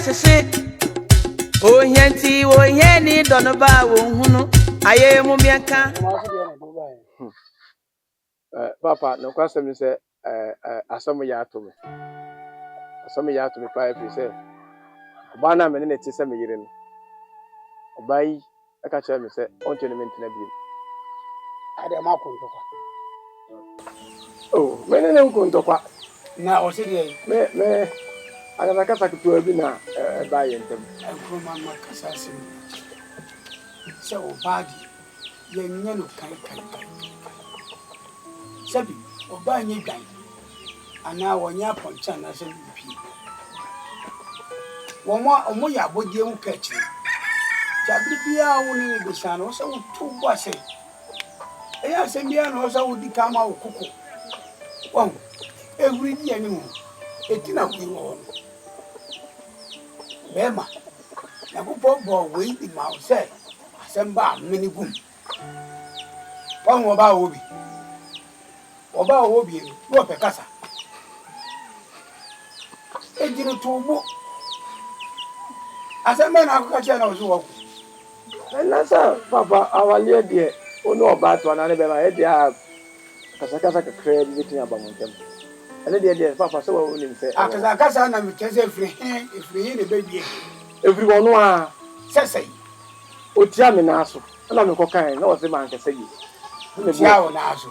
sheshe o hianti wo hiani dono ba wo hunu aye mu bianka papa no kwasem ni se asomo ya atome pa fi se oba na me ne ti se me yire no oba yi aka chere me se on tournament na bi ade ma ko ntokwa oh me ne ko ntokwa na o se de me aga kasa kutu bi na ba ye ntem enkroma ma kasa sim se o bagi ye nya no kai sabi o ba nya dan ana wonya poncha na se bi omo ya bodie hu kachi jabri bia wo ni go sano so tu bose eya se bia no so di kama okuko won ehuri di ani hu etina ku wo bema na ku bo we di ma o se asemba mini gum won wo ba wo bi no pe kasa ejinu tubu asemba na ku kachi na o so wo na sa papa awale de onu oba to na ne be ma e dia kasa kakra bi tin aba mo ntem ene de papa so wo nim se akasa na mi kese efri ne be die every one a sesei o tia me na so na me ko kan na o se man kasa yi ne tia wo na so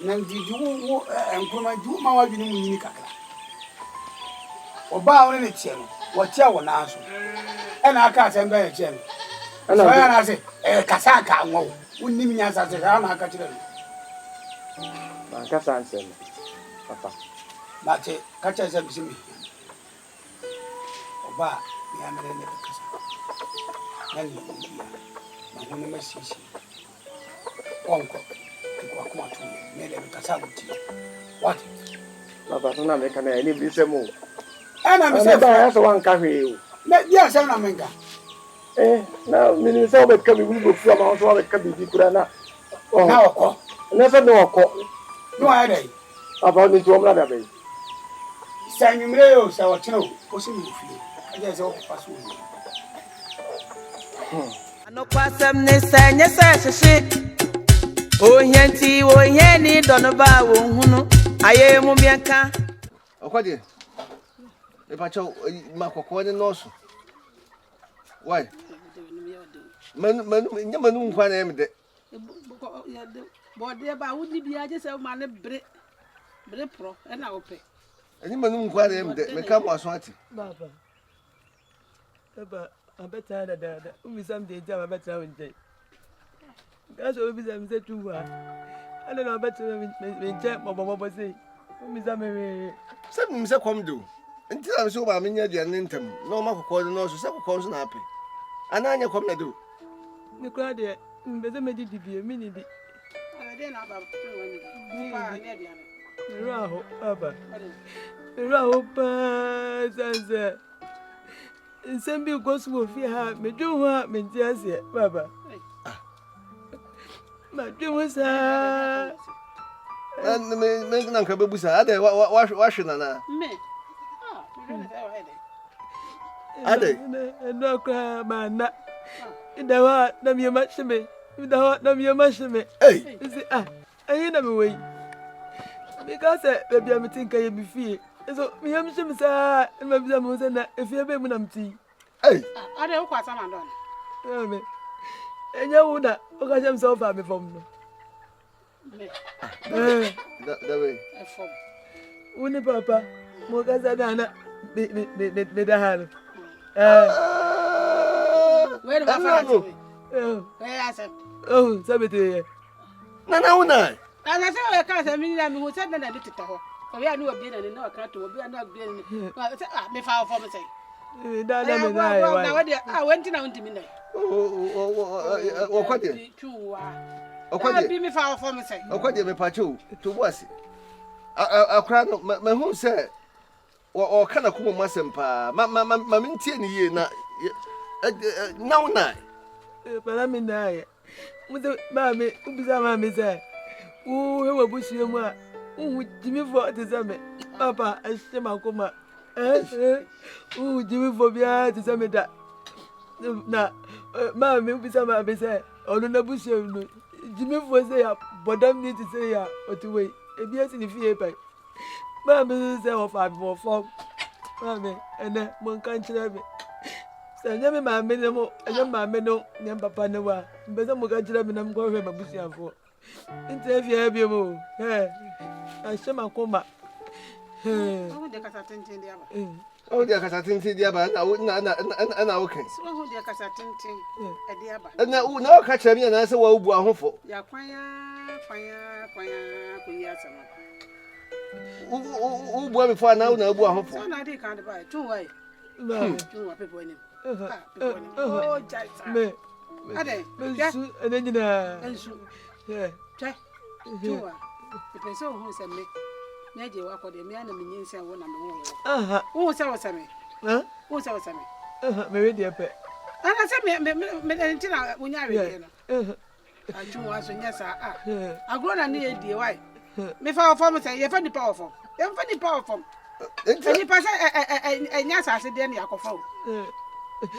na di wo enkroma di ma wa dwene mu nyini kakra oba wo ne tia no wo tia wo na so ena aka asemba ye tia no so ya na se kasa ka nwo unnim nya sa se na aka kire no man kasa ansem papa mate kacha se bisimi oba ya mere ne kasa nani ya ma hono masisi onko kwa kuma tu me de kasa muti what papa so na me kana ni bi se mo ana me se ba ya so wan ka hwe o na dia se na menga na mini se o be ka bi bu fu ama so o be ka bi di kura na na oko na se no oko no ai dai papa ni to mra da be sanyumre yo sa wotino o se mi fi aja se o pasu anokwasem ne sanye sheshe o hianti wo hiani dono ba wo hunu aye mu bianka okwade e pa cho makoko ne noso why manu nkwa na emde bode ba wudi bia je se ma ne bre pro e na ope ani manu nkwa na emde me ka mo aso ati baba abeta da umi sam de jama beta wonje gaso obi sam se tuwa ana na beta me nche bobo sei umi sam me sam se kom do nti na so ba me nya dia ne ntam no makoko ne noso se kokon so na ape ana anya kom na do ni kwa de mbeze me di bibie mi ni di ade na ba woni pa ne dia ne raho baba raho pa sanse nsembi gosu fi ha meju ho me nti ase baba ma dwemu sa me na nka bebusa ade wa hwe na me ade no kwa mana idawa na mi mashime isi ayi na mi wei because baby am think I be fie so mi am shim sa ma bi am say na efie be mu na mti ade wo kwasa na don me enya wo da o ka shem so fa me fom no da way fom woni papa mo ka sa da na de da hal we do ba fa ase sabete na una ana se o ka se mi na mi ho se na de tita ho o ya ni obi na ni na ka to obi na obi ni me fa fom se da me na na we de wenti na wenti mi na okwade okwade bi me fa fom se okwade me pa cho to boase akra no me hu se o kana kuma masempa ma mintie ni ye na una para mi na ye muze mami ubisa mami se wo hewa bushie mu a hu jimi fo te se me papa ahye makoma Jimmy phobia to some that. Na, mammy, be some abbey say, or no bush. Jimmy was there, but don't need to say ya or to wait. If yes, in the fear pay. Mammy say, of 5 more form. Mammy, and then one can't tell me. Send them my minimum, and then my menno, and Papa Noah. But I'm going to tell them I'm going to have a bush for. Interview have you more. I shall my coma. Who the Casatin Diaba? Oh, dear Casatin Diaba, and I will catch. So who the Casatin at Diaba? And now catch me and answer what we are home for. Ya fire, Kuyasama. Who were before now, no one So for. now they can't buy 2 way. 2 people in him. Oh, Jack. Ade, and then you know, and so, yeah. Jack. 2 the person who said me. Maybe you are for the man and means I want to who was our Sammy? Who was our Sammy? Maybe dear pet. And I said, me, when I read it. I do was when yes, I grown a near dear wife. Me for form say, you're funny powerful. You're funny powerful. Any person, and yes, I said, then you are phone.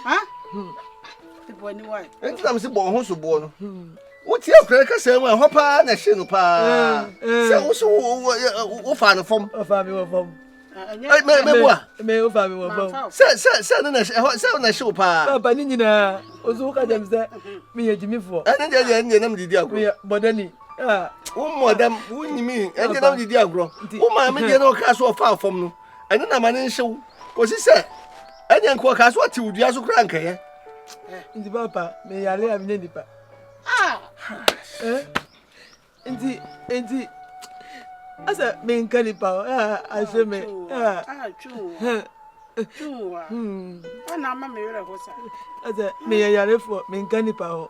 Huh? People anyway. And I'm born who's born. What's your cracker say? Well, Hopper and a shin pa. So, find a form of family form. May family form. Send a show pa. Panina, Ozuka them say, me a Jimmy for. And then you know the dear, but then, more than wouldn't you mean? And then the dear grow. Oh, my mediano castle far from you. And then I'm an show. Was he said? And then Quacas what you do as a crank, eh? In the papa, may I live in the Indeed, as a main cannibal, I say, me, true. And I'm a mirror was as a may I for main cannibal,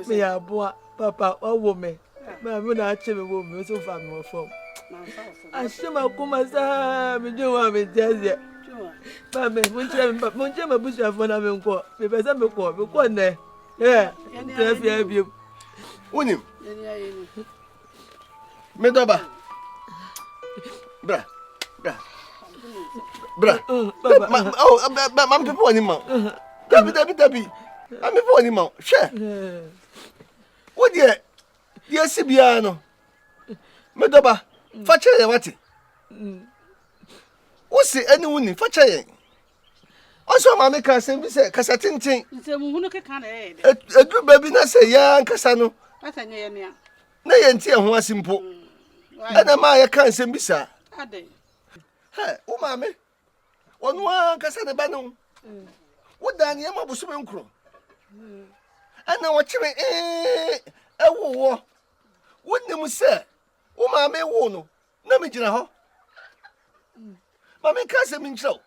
may I boy, papa, or woman. My mother actually woman so far more form. I see my commander, me do want me just yet. Mammy, won't you bush of one of them call, because I'm a call, but one day. Yeah, have you. Unim. Medoba. Bra. Oh, I'm people anymore. Debbie. I'm people anymore. Share. What dear? Dear Sibiano. Medoba. Fache what? What's it anyone? Fache. Also, my make us say, Cassatin. It's a moon can aid. A good baby, not say, young Cassano. That's a near. Nay, and tea was simple. And a Maya can't send me, sir. Ade. Hey, oh, mammy. One Cassana Banon. What done Yama was swimming crew? And now what you a war. Wouldn't you say? Oh, mammy, wono. No, me, Jina. Mammy can't mean so.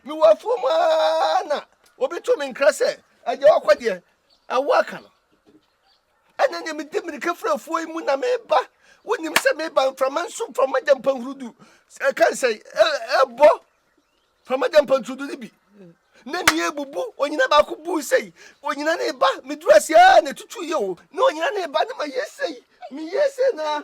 Me wa for mana obi to me nkrase aje okwadie awaka no anya me dem ne kafra fo mu na me ba wonim se me ba from ansum from majampan hurudu kan say ebo from majampan hurudu ni bi na ni ebubu onyina ba ko bu sei onyina ne ba me durasia na tutu ye o na onyina ne ba na ma yesei me yesei na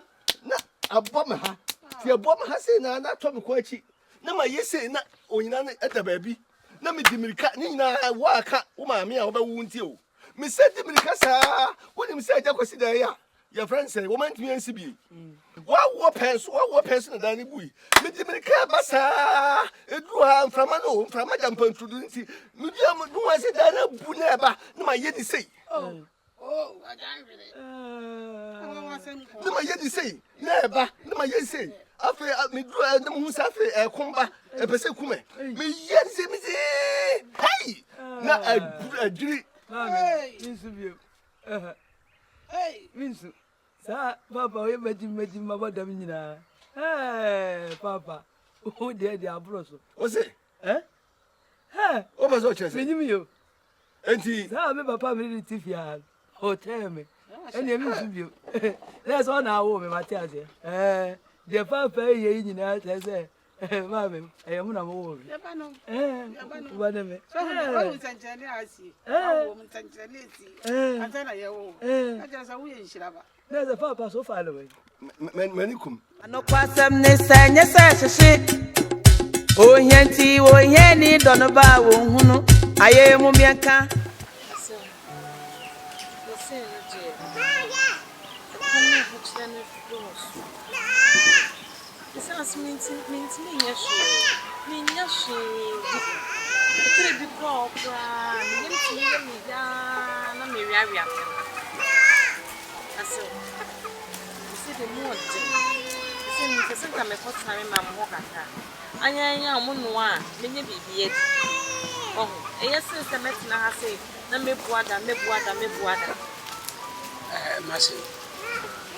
abom ha ti abom ha sei na to me ko achi na ma yesei na onyina ne eta baabi na me dimirika ni nyina wa aka wo ma me a wo ba wu ntie o me se dimirika saa wonim se aja kwasi da ya friend say wo man tumi ansi bi wa wo penso na da ne bui me dimirika ba saa edu ha mframa jampa ntrudu nti me dia mo du wase da na bu na ba na ma ye di sei I can't really. Na ma ye di sei na ba na ma ye sei afi me du na mu safi komba pese kume me ye di sei me sei hey na adiri Hey, Vinsu. Sa papa we meji mama dam nyina. Papa. O de abro so. o se o ba so chese Menyim yo. enti Sa me papa me di tifia. Hotel me. Eni mi su bio. Let's on awo me Matias. De papa ye nyina say mama mu na mo wo. Yabano. Wa me. So how sanchani asi. How mo sanchani si. Antana yewo. Aja sa wo ye nshiraba. There's a papa so far away. manikum Anokwasem ne senye se shishi Ohianti ohia dono ba wo hunu aye mu mianka Anya omunuwa menye bibiye oh eya sense metina ha say na mebuada masi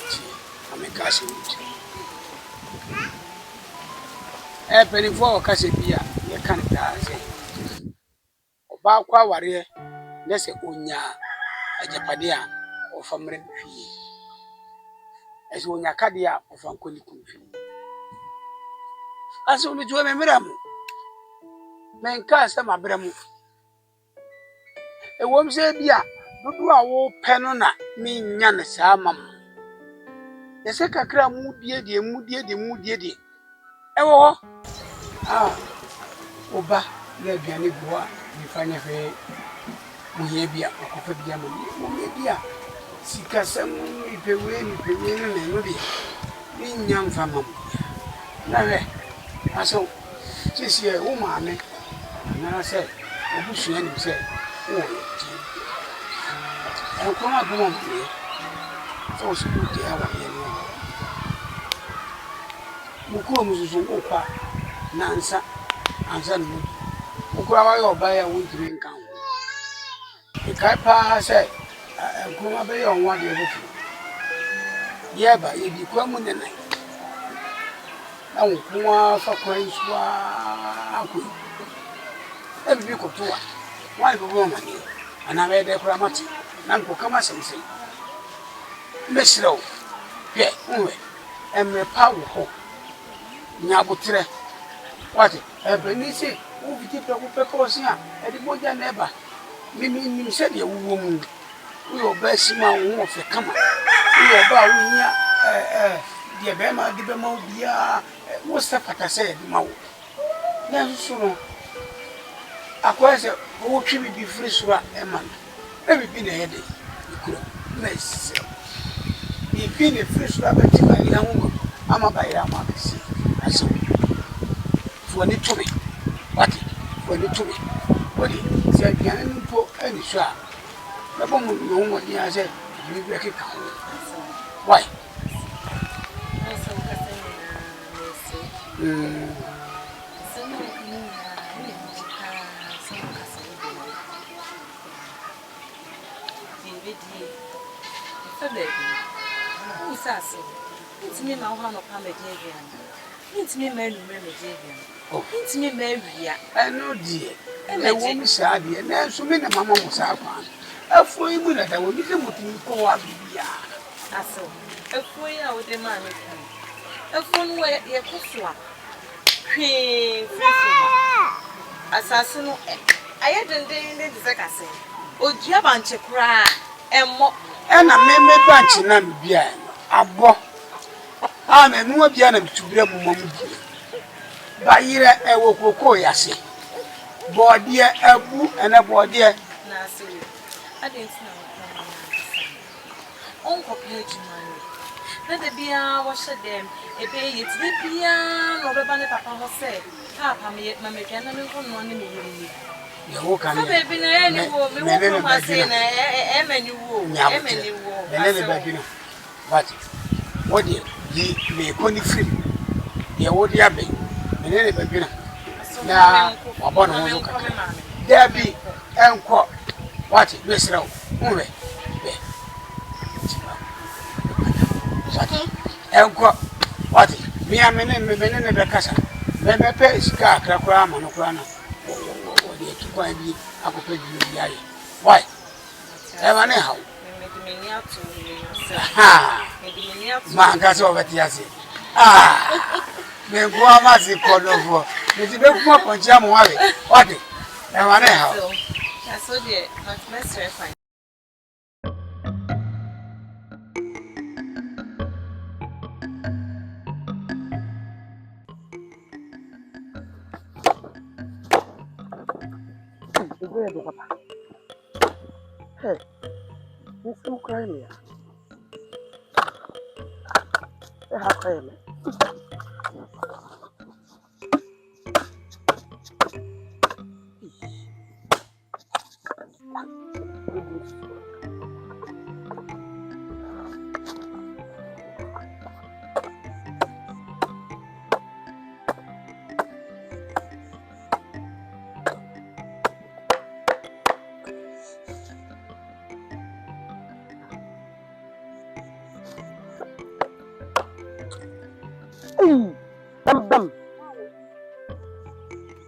ti amekasi uti penifo kase bia ye kan da say oba kwa ware na se onya ajapade a ofamre fi ese onya kade a ofankoni kunfi aso mi juwe memram men ka se mabram e wom se bia dudu a wo pɛ no na me nya ne saa mam yɛsɛ kakra mudie die ɛwɔ hɔ oba na aduane bu a nifa nya hwɛ muhia bia ɔkɔfa bia mo bia sika sɛm nipewe no na no de me nya mfa mam na hwɛ aso sisi wo maame na sɛ obusua nim sɛ wo Kuma duma mwe so so dia wa ye no muko muzuzu opa nansa ansa no ukura wa yo ba ya wuntiri nkan e kai pa se kuma be yo nwa de bufu ye ba ye bi kwa mu ne nan na wo kuma fa kwan suwa akoi e bi ko to wa bi bo ma ni ana be de kura mati nanko kama sense mesiro ye unwe emre pa wo ho nya botre wati ebenisi wo biti pe ko pe ko sia e di moja na eba mimi se de wo mu wo ba sima wo fe kama wo ba wo nya de be ma de be ma bia wo se fata se de ma wo na so no akwase wo twi bi firi sura e ma Every been a headache. You could nice. Be been a fresh rabbit by a woman. I'm a by a market. I saw for the to me. What for the to me? What it said, Yan for any shop. The woman, no one, I said, you break it. Why? Usase. Ntimi ma ho no pa mejegia. Ntimi ma numre mejegia. Ntimi ma awia. Eno die. E wo mi sa die. Na so me na mama mo sa kwa. Afo yi mu na da wo mi se mutimi ko wa bibia. Aso. Afo yi a wo de ma me kan. Afo no ye kosoa. Hwe fufu. Asase no aye denden de sekase. Ojia banche kra. Emmo Ena me banchi na me bia abo na nuwa bia na bitubire mu mamu bi ba yire ewo kokko yase bode abu ena bode na se adenti na onko page mani na de bia wo shedem ebe yeti de bia no be ba ne papa ho se papa me mama bia na me ko no ne me yiri Yawo kan ya baby na ni wo me wo ma se na emani wo Belele babino what yi me ko ni free ye wo dia be belele babino na wabono ho ka there be enko what mesrawo unwe be enko what me amene me be kasa me pe ska akra ma no kra na kwa bi akopa bi yaye why ever ne how manga so beti ase me go amazi kolofo me ti be kuma poncha mo wawe wade ever ne how so de not master fine Ego do papa. Hey. This is crying. Hey, how crying?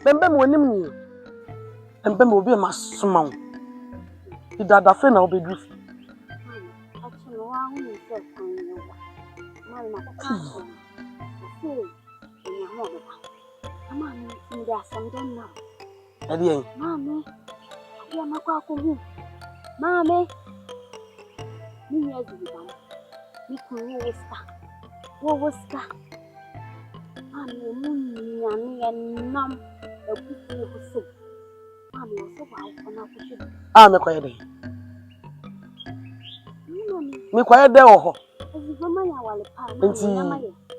Bembem wonim ni. Bembem obi ma soma wo. Di dada fe na obedu fi. Actually, wa hu ni se kan yo. Mama na ka so. Se ni ho be. Mama ni sin da sam don na. Edi en. Mama. Ya makwa ko hu. Mama. Ni ya zi ba. Ni ku wo wista. Wo wista. Mama mu nya ni ya nam. Ah, me kwaya dey. Me kwaya dey oho.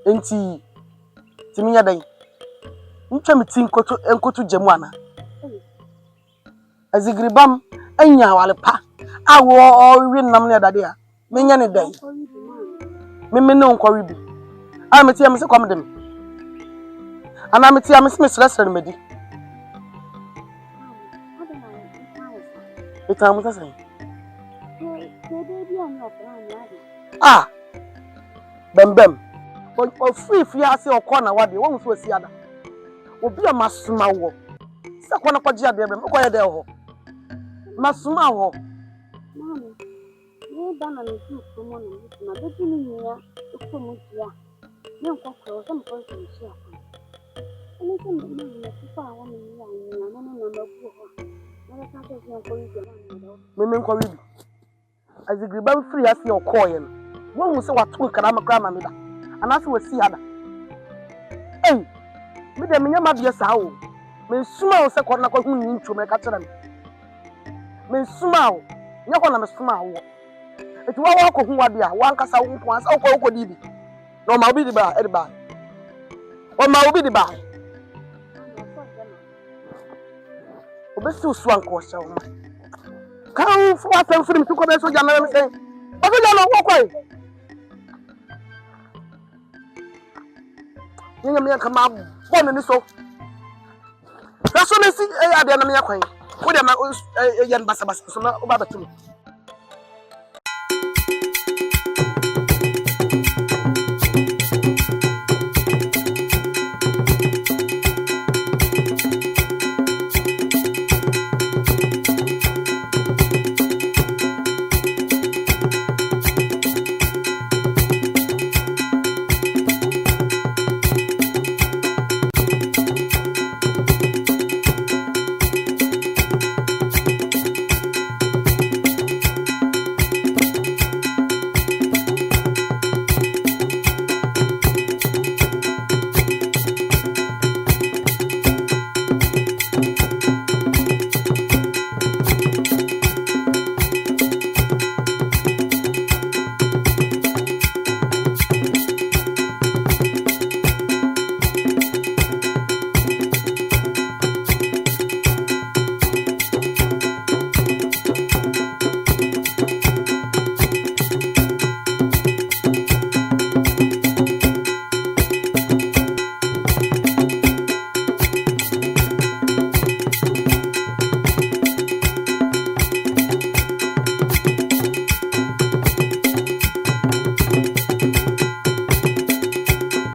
Enti. Timi nya dey. Ntwa me ti enkoto jemu ana. Azigribam anya wale pa. Awo wi nam ne dade a. Me nya ne dey. Me ne nkori bi. Ah, me ti am se kom dem. Ana me ti am se me sresre me di. Ita mu sasa. Ah. Bembem. O free ase okona wade, won so asi ada. Obi amasuma wo. Se kona kwaji ade bem, ko ye de ho. Masuma ho. Mama. Ni bana ni tu komo na de ni nia, ko mu dia. Ni nko ko so mo ko so shi akon. Ni se mo na ni fa wa ni ya ni na mabu ho. Meme nkwa wibi. Azigriba free ase okoye no. Won se watu nkara makra ma meda. Anase wasi ada. Eh. Me de menya mabia sa wo. Me suma wo se ko na ko hu ni ntwo me ka kira me. Me suma wo. Nya ko na me suma wo. Eti wa ko hu wade a wan kasa wo nko asa ko dibi. No ma obi di ba, e di ba. O ma obi di ba. Obesi usuan ko sha wo. Kan fu asem firi mi ko be so jana me say. Obi jana wo kwai. Nyanya me kama bon ni so. Raso me si ade na me kwai. Wo de ma yan basa so na oba batum.